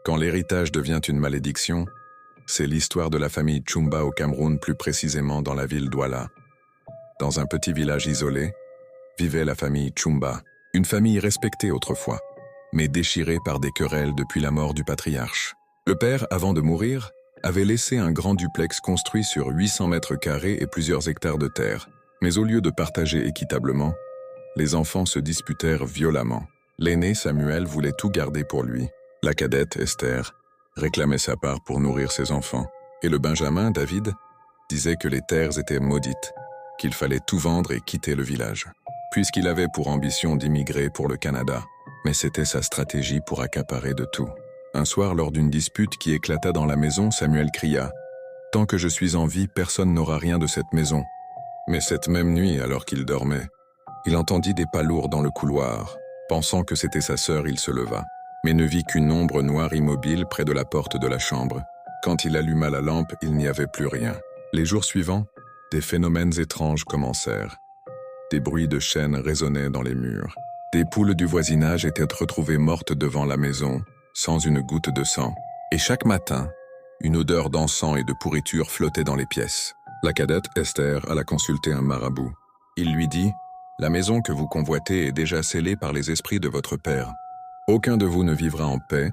Quand l'héritage devient une malédiction, c'est l'histoire de la famille Tchumba au Cameroun, plus précisément dans la ville d'Ouala. Dans un petit village isolé, vivait la famille Tchumba, une famille respectée autrefois, mais déchirée par des querelles depuis la mort du patriarche. Le père, avant de mourir, avait laissé un grand duplex construit sur 800 mètres carrés et plusieurs hectares de terre. Mais au lieu de partager équitablement, les enfants se disputèrent violemment. L'aîné, Samuel, voulait tout garder pour lui. La cadette, Esther, réclamait sa part pour nourrir ses enfants. Et le benjamin, David, disait que les terres étaient maudites, qu'il fallait tout vendre et quitter le village, puisqu'il avait pour ambition d'immigrer pour le Canada. Mais c'était sa stratégie pour accaparer de tout. Un soir, lors d'une dispute qui éclata dans la maison, Samuel cria « Tant que je suis en vie, personne n'aura rien de cette maison. » Mais cette même nuit, alors qu'il dormait, il entendit des pas lourds dans le couloir. Pensant que c'était sa sœur, il se leva, mais ne vit qu'une ombre noire immobile près de la porte de la chambre. Quand il alluma la lampe, il n'y avait plus rien. Les jours suivants, des phénomènes étranges commencèrent. Des bruits de chaînes résonnaient dans les murs. Des poules du voisinage étaient retrouvées mortes devant la maison, sans une goutte de sang. Et chaque matin, une odeur d'encens et de pourriture flottait dans les pièces. La cadette, Esther, alla consulter un marabout. Il lui dit « La maison que vous convoitez est déjà scellée par les esprits de votre père. Aucun de vous ne vivra en paix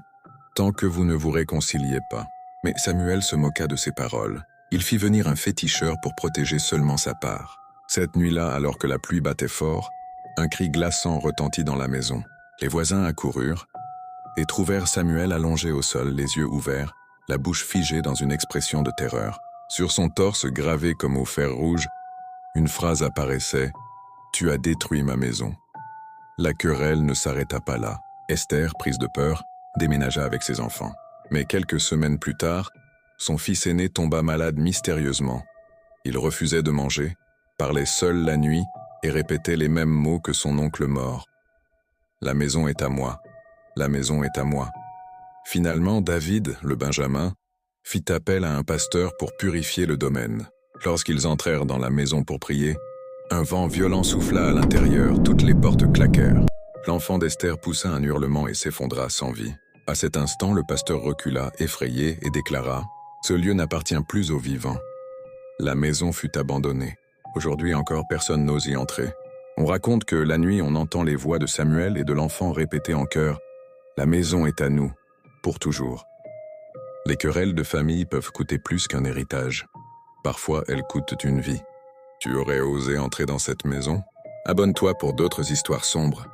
tant que vous ne vous réconciliez pas. » Mais Samuel se moqua de ces paroles. Il fit venir un féticheur pour protéger seulement sa part. Cette nuit-là, alors que la pluie battait fort, un cri glaçant retentit dans la maison. Les voisins accoururent et trouvèrent Samuel allongé au sol, les yeux ouverts, la bouche figée dans une expression de terreur. Sur son torse, gravé comme au fer rouge, une phrase apparaissait « Tu as détruit ma maison ». La querelle ne s'arrêta pas là. Esther, prise de peur, déménagea avec ses enfants. Mais quelques semaines plus tard, son fils aîné tomba malade mystérieusement. Il refusait de manger, parlait seul la nuit et répétait les mêmes mots que son oncle mort. « La maison est à moi. La maison est à moi. » Finalement, David, le benjamin, fit appel à un pasteur pour purifier le domaine. Lorsqu'ils entrèrent dans la maison pour prier, un vent violent souffla à l'intérieur, toutes les portes claquèrent. L'enfant d'Esther poussa un hurlement et s'effondra sans vie. À cet instant, le pasteur recula, effrayé, et déclara « Ce lieu n'appartient plus aux vivants. » La maison fut abandonnée. Aujourd'hui encore, personne n'ose y entrer. On raconte que la nuit, on entend les voix de Samuel et de l'enfant répéter en chœur « La maison est à nous, pour toujours. » Les querelles de famille peuvent coûter plus qu'un héritage. Parfois, elles coûtent une vie. Tu aurais osé entrer dans cette maison? Abonne-toi pour d'autres histoires sombres.